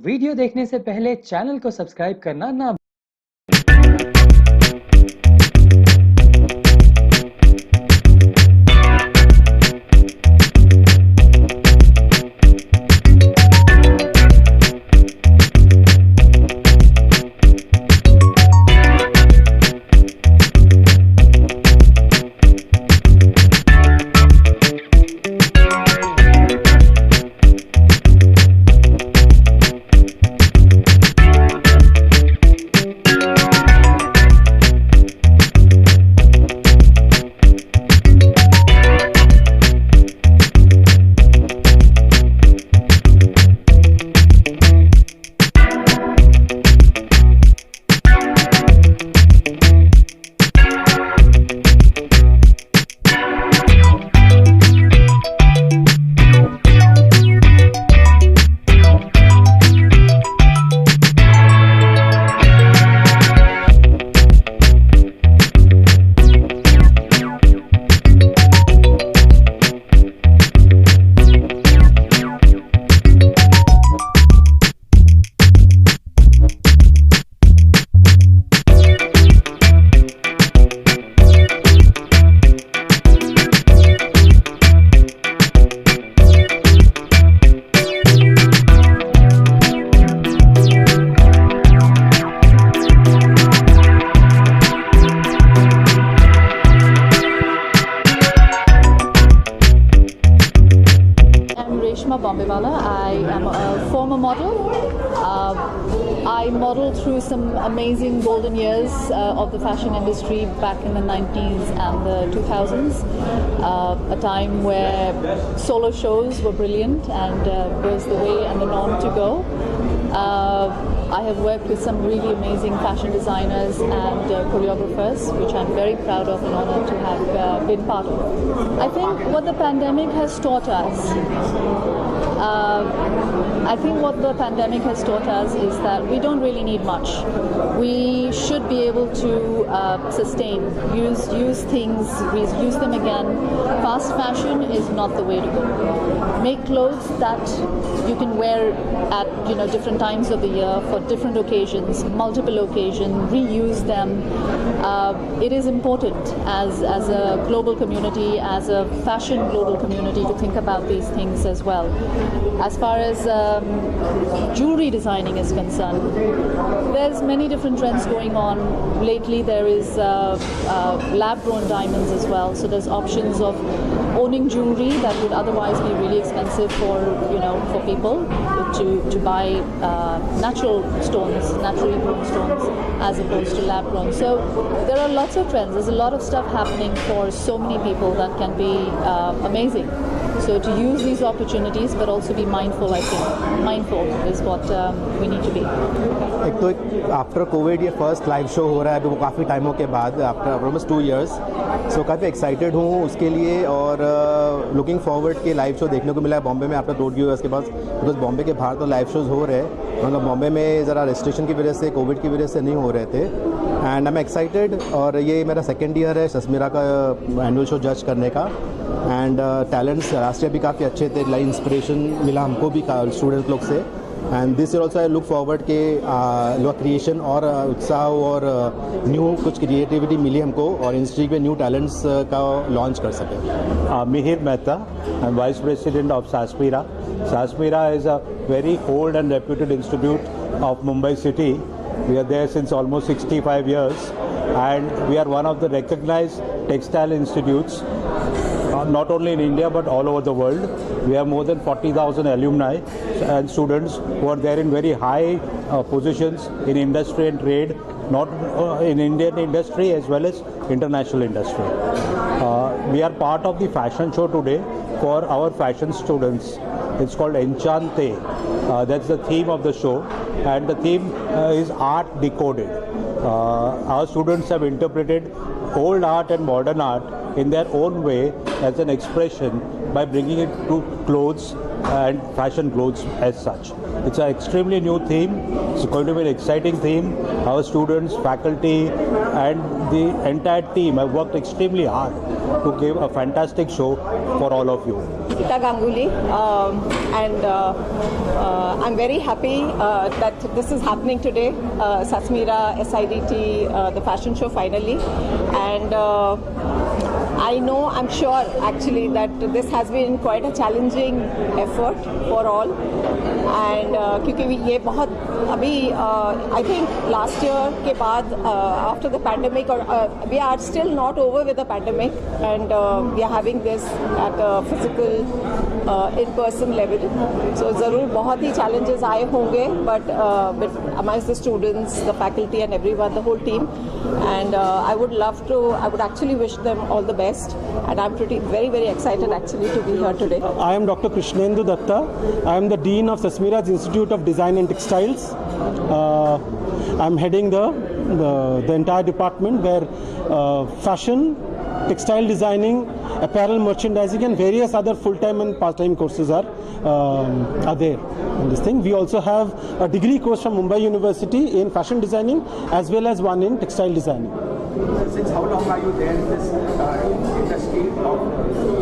Video देखने से पहले चैनल को सब्सक्राइब करना ना Bombewala. I am a former model. I modeled through some amazing golden years of the fashion industry back in the 90s and the 2000s, a time where solo shows were brilliant and was the way and the norm to go. I have worked with some really amazing fashion designers and choreographers, which I'm very proud of and honored to have been part of. I think what the pandemic has taught us is that we don't really need much. We should be able to sustain, use things, use them again. Fast fashion is not the way to go. Make clothes that you can wear at different times of the year for different occasions, multiple occasions, reuse them. It is important as a global community, as a fashion global community, to think about these things as well. As far as jewelry designing is concerned, there's many different trends going on. Lately there is lab-grown diamonds as well, so there's options of owning jewelry that would otherwise be really expensive for people to buy natural stones, naturally grown stones, as opposed to lab grown. So there are lots of trends. There's a lot of stuff happening for so many people that can be amazing. So to use these opportunities, but also be mindful. I think mindful is what we need to be. एक तो after Covid ये first live show हो रहा है अभी, वो काफ़ी टाइमों के बाद, आफ्टर ऑलमोस्ट 2 years. सो काफ़ी एक्साइटेड हूँ उसके लिए और लुकिंग फॉरवर्ड के लाइव शो देखने को मिला है बॉम्बे में आफ्टर 2 years के पास, बिकॉज बॉम्बे के बाहर तो लाइव शोज़ हो रहे हैं, मतलब बॉम्बे में ज़रा रेस्ट्रिक्शन की वजह से, कोविड की वजह से नहीं हो रहे थे. And I am excited. और ये मेरा 2nd year है सस्मिरा का एनुअल शो जज करने का. एंड टैलेंट्स लास्ट ईयर भी काफ़ी अच्छे थे, लाइक इंस्पिरेशन मिला हमको भी स्टूडेंट लोग से. And this year also I look forward के क्रिएशन और उत्साह और न्यू कुछ क्रिएटिविटी मिली हमको और इंडस्ट्री में न्यू टैलेंट्स का लॉन्च कर सकें. Mihir Mehta, I'm Vice President of Sasmira. Sasmira is a very old and reputed institute of Mumbai city. We are there since almost 65 years and we are one of the recognized textile institutes, not only in India but all over the world. We have more than 40,000 alumni and students who are there in very high positions in industry and trade, not in Indian industry as well as international industry. We are part of the fashion show today for our fashion students. It's called Enchante. That's the theme of the show, and the theme is art decoded. Our students have interpreted old art and modern art in their own way as an expression by bringing it to clothes and fashion clothes as such. It's an extremely new theme. It's going to be an exciting theme. Our students, faculty and the entire team have worked extremely hard to give a fantastic show for all of you. Ita Ganguly, and I'm very happy that this is happening today, Sasmira, SIDT, the fashion show finally, and I'm sure actually that this has been quite a challenging effort for all, and क्योंकि ये बहुत अभी I think last year के बाद after the pandemic, or we are still not over with the pandemic, and we are having this at a physical in-person level. So ज़रूर बहुत ही challenges आए होंगे, but amongst the students, the faculty and everyone, the whole team, and I would actually wish them all the best, and I'm very, very excited actually to be here today. I am Dr. Krishnendu Datta. I am the Dean of Sasmira's Institute of Design and Textiles. I'm heading the entire department where fashion, textile designing, apparel merchandising and various other full-time and part-time courses are there in this thing. We also have a degree course from Mumbai University in fashion designing as well as one in textile designing. Since how long are you there in this industry?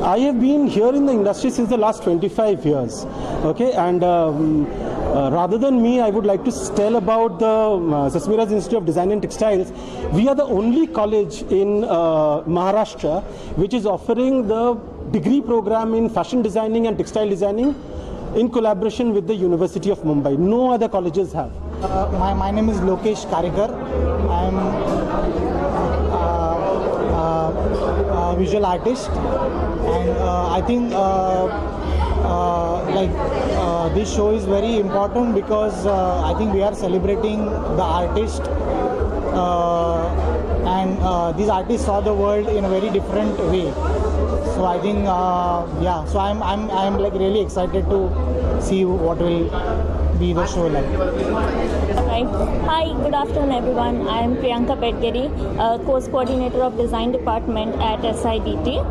I have been here in the industry since the last 25 years. Okay, and rather than me, I would like to tell about the Sasmira's Institute of Design and Textiles. We are the only college in Maharashtra which is offering the degree program in fashion designing and textile designing in collaboration with the University of Mumbai. No other colleges have. My name is Lokesh Karikar. I am a visual artist, and I think this show is very important because I think we are celebrating the artist, and these artists saw the world in a very different way. So I think so I'm like really excited to see what will be the show like. Right. Hi, good afternoon everyone. I am Priyanka Pedgeri, course coordinator of design department at SIDT.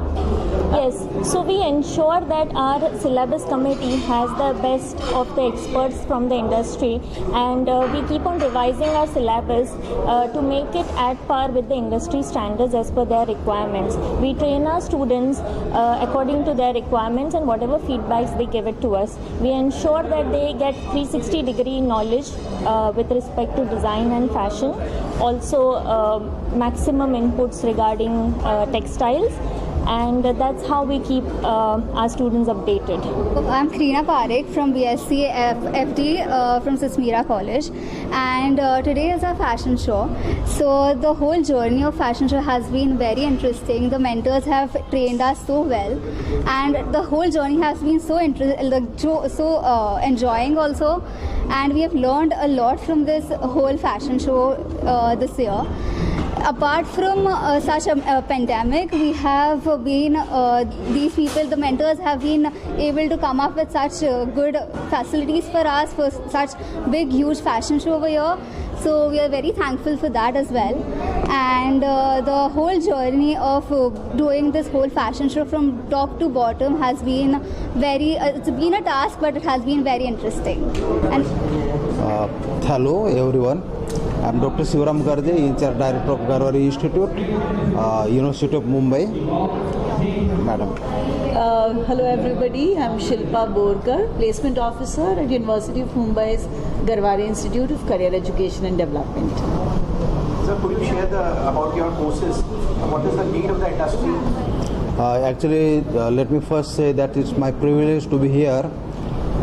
Yes, so we ensure that our syllabus committee has the best of the experts from the industry, and we keep on revising our syllabus to make it at par with the industry standards as per their requirements. We train our students according to their requirements, and whatever feedbacks they give it to us, we ensure that they get 360-degree knowledge with respect to design and fashion, also maximum inputs regarding textiles, and that's how we keep our students updated. I'm Krina Parekh from BSc FD from Sasmira College, and today is our fashion show. So the whole journey of fashion show has been very interesting. The mentors have trained us so well, and the whole journey has been so enjoying also, and we have learned a lot from this whole fashion show this year. Apart from such a pandemic, we have been, these people, the mentors have been able to come up with such good facilities for us for such big, huge fashion show over here. So we are very thankful for that as well. And the whole journey of doing this whole fashion show from top to bottom has been it's been a task, but it has been very interesting. And hello everyone. I'm Dr. Sivaram Garde, in-charge director of Garwari Institute, University of Mumbai. Madam. Hello everybody, I'm Shilpa Borkar, placement officer at University of Mumbai's Garwari Institute of Career Education and Development. Sir, could you share about your courses? What is the need of the industry? Actually, let me first say that it's my privilege to be here.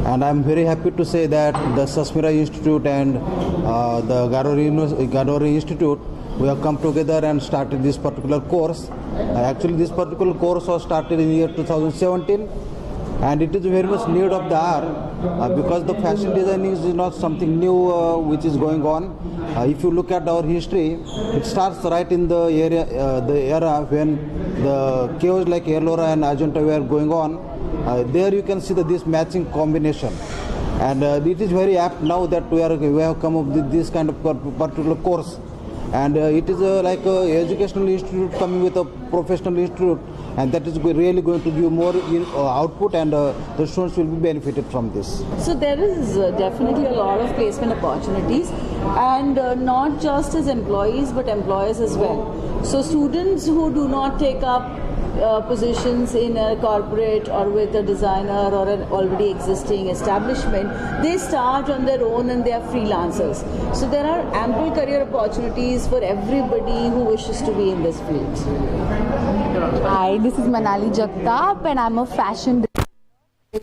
And I'm very happy to say that the Sasmira Institute and the Garwari Institute, we have come together and started this particular course. Actually, this particular course was started in the year 2017, and it is very much need of the hour because the fashion designing is not something new which is going on. If you look at our history, it starts right in the era when the caves like Ellora and Ajanta were going on. There you can see this matching combination, and it is very apt now that we have come up with this kind of particular course, and it is like a educational institute coming with a professional institute, and that is really going to give more output, and the students will be benefited from this. So there is definitely a lot of placement opportunities, and not just as employees but employers as well. So students who do not take up positions in a corporate or with a designer or an already existing establishment, they start on their own and they are freelancers. So there are ample career opportunities for everybody who wishes to be in this field. Hi, this is Manali Jagtap and I'm a fashion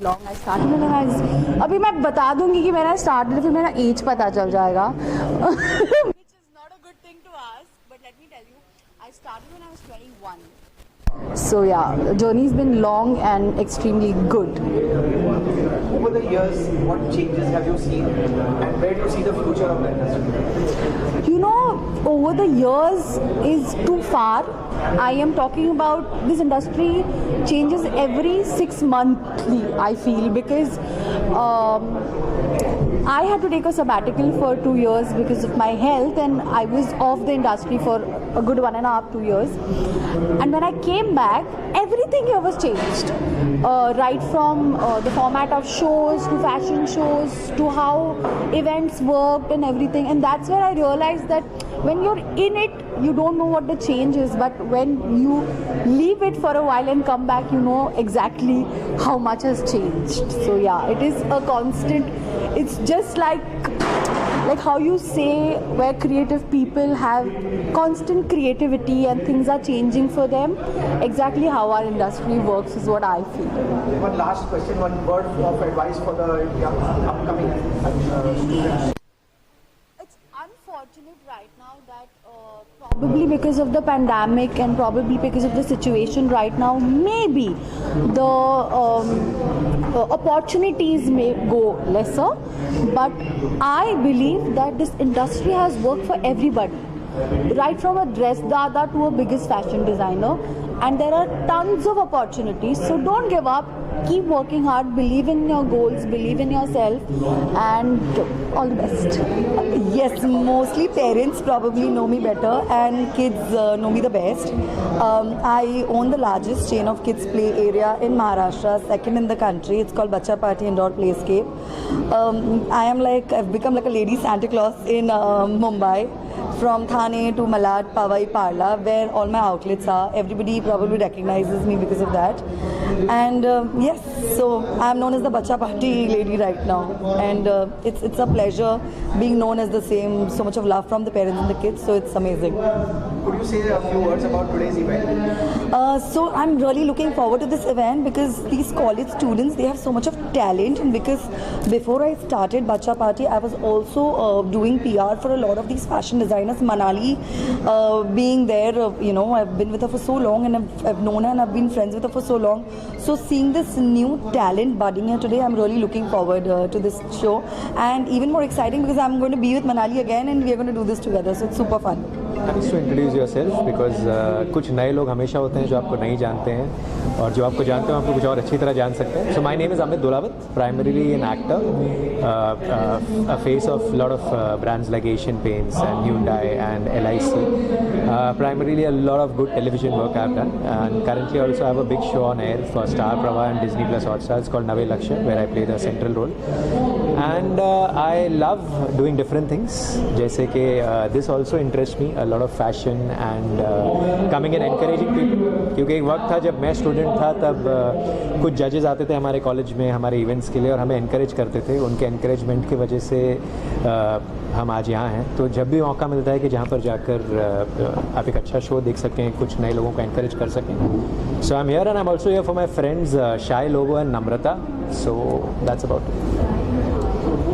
long. I started when I was, अभी मैं बता दूंगी कि मेरा started फिर मेरा age पता चल जाएगा. Which is not a good thing to ask, but let me tell you, I started when I was 21. So yeah, the journey's been long and extremely good. Over the years, what changes have you seen, and where do you see the future of the industry? You know, over the years is too far. I am talking about this industry changes every 6 monthly, I feel, because I had to take a sabbatical for 2 years because of my health, and I was off the industry for a good 1.5 to 2 years. And when I came back, everything here was changed. Right from the format of shows to fashion shows to how events worked and everything. And that's where I realized that when you're in it, you don't know what the change is, but when you leave it for a while and come back, you know exactly how much has changed. So yeah, it is a constant. It's just like how you say, where creative people have constant creativity and things are changing for them. Exactly how our industry works is what I feel. One last question, one word of advice for the young upcoming students. It's unfortunate right now that probably because of the pandemic and probably because of the situation right now, maybe the opportunities may go lesser, but I believe that this industry has worked for everybody, right from a dress dada to a biggest fashion designer, and there are tons of opportunities. So don't give up, keep working hard, believe in your goals, believe in yourself, and all the best. Yes, mostly parents probably know me better and kids know me the best. I own the largest chain of kids play area in Maharashtra, second in the country. It's called Bacha Party Indoor Playscape. I've become like a lady Santa Claus in Mumbai, from Thane to Malad, Powai, Parla, where all my outlets are. Everybody probably recognizes me because of that. And yes, so I'm known as the Bacha Party lady right now, and it's a pleasure being known as the same. So much of love from the parents and the kids, so it's amazing. Could you say a few words about today's event? So I'm really looking forward to this event because these college students, they have so much of talent, and because before I started Bacha Party, I was also doing PR for a lot of these fashion designers. Manali being there, I've been with her for so long, and I've known her and I've been friends with her for so long. So seeing this new talent budding here today, I'm really looking forward to this show, and even more exciting because I'm going to be with Manali again and we're going to do this together, so it's super fun. Thanks to introduce yourself because कुछ नए लोग हमेशा होते हैं जो आपको नहीं जानते हैं, और जो आपको जानते हैं आपको कुछ और अच्छी तरह जान सकते हैं. So my name is Amit Dulawat, primarily an actor, a face of a lot of brands like Asian Paints and Hyundai and LIC. Primarily a lot of good television work I've done, and currently also I have a big show on air for Star Prava and Disney Plus Hotstar. It's called Nave Lakshya, where I play the central role. And I love doing different things. जैसे कि this also interests me a lot of fashion and coming and encouraging people. क्योंकि एक वक्त था जब मैं student था, तब कुछ जजेस आते थे हमारे कॉलेज में हमारे इवेंट्स के लिए और हमें एनकरेज करते थे. उनके एनकरेजमेंट की वजह से हम आज यहाँ हैं. तो जब भी मौका मिलता है कि जहाँ पर जाकर आप एक अच्छा शो देख सकें, कुछ नए लोगों को एनकरेज कर सकें. So I am here and I am also here for my friends Shai Lobo and Namrata. So that's about it.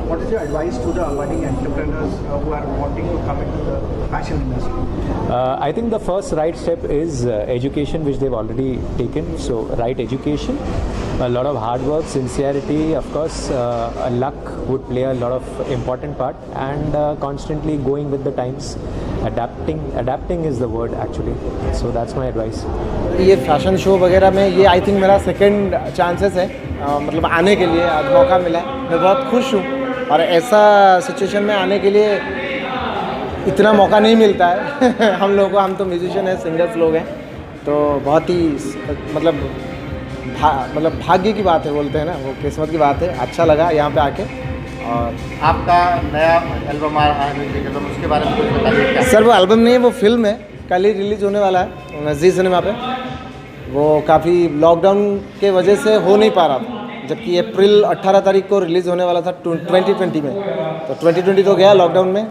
What is your advice to the budding entrepreneurs who are wanting to come into the fashion industry? I think the first right step is education, which they've already taken. So right education, a lot of hard work, sincerity, of course, luck would play a lot of important part, and constantly going with the times. Adapting is the word actually. So that's my advice. ये fashion show वगैरह में ये I think मेरा second chances है, मतलब आने के लिए आज मौका मिला है. मैं बहुत खुश हूँ, और ऐसा सिचुएशन में आने के लिए इतना मौका नहीं मिलता है हम लोगों को. हम तो म्यूजिशियन हैं, सिंगर्स लोग हैं, तो बहुत ही मतलब भाग्य की बात है, बोलते हैं ना, वो किस्मत की बात है। अच्छा लगा यहाँ पे आके। और आपका नया एल्बम आ रहा है, एल्बम, उसके बारे में कुछ बताइए क्या? सर वो एल्बम नहीं है, वो फिल्म है, कल ही रिलीज़ होने वाला है जी सिनेमा पे। वो काफ़ी लॉकडाउन के वजह से हो नहीं पा रहा था, जबकि अप्रैल 18 तारीख को रिलीज़ होने वाला था 2020 में। तो 2020 तो गया लॉकडाउन में,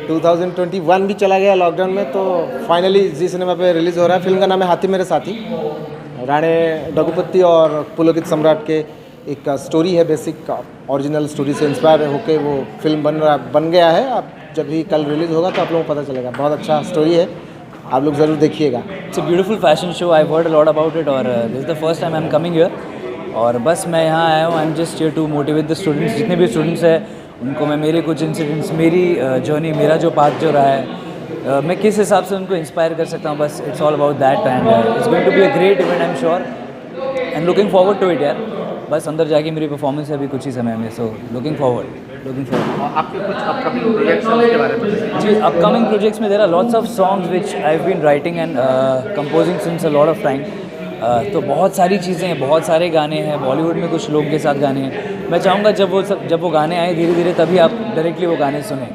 2021 भी चला गया लॉकडाउन में, तो फाइनली जी सिनेमा पे रिलीज़ हो रहा है। फिल्म का नाम है हाथी मेरे साथी। राणे डगुपति और पुलकित सम्राट के एक स्टोरी है, बेसिक ओरिजिनल स्टोरी से इंस्पायर होके वो फिल्म बन गया है। अब जब भी कल रिलीज़ होगा तो आप लोगों को पता चलेगा। बहुत अच्छा स्टोरी है, आप लोग ज़रूर देखिएगा। It's a beautiful fashion show, I heard a lot about it और this is the first time I am coming here. और बस मैं यहाँ आया हूँ, I am just here to motivate the students. जितने भी स्टूडेंट्स हैं उनको मैं मेरे कुछ इंसिडेंट्स, मेरी जर्नी, मेरा जो पाथ जो रहा है, मैं किस हिसाब से उनको इंस्पायर कर सकता हूँ, बस it's all about that. And it's going to be a great event, I am sure, and looking forward to it यार। बस अंदर जाके मेरी परफॉर्मेंस है अभी कुछ ही समय में, सो लुकिंग फॉरवर्ड। आपके कुछ अपकमिंग प्रोजेक्ट्स हैं उसके बारे में? जी, अपकमिंग प्रोजेक्ट्स में there are lots of songs which I have been writing and composing since a lot of time. तो बहुत सारी चीज़ें हैं, बहुत सारे गाने हैं, बॉलीवुड में कुछ लोगों के साथ गाने हैं। मैं चाहूँगा जब वो गाने आए धीरे धीरे, तभी आप डायरेक्टली वो गाने सुनें।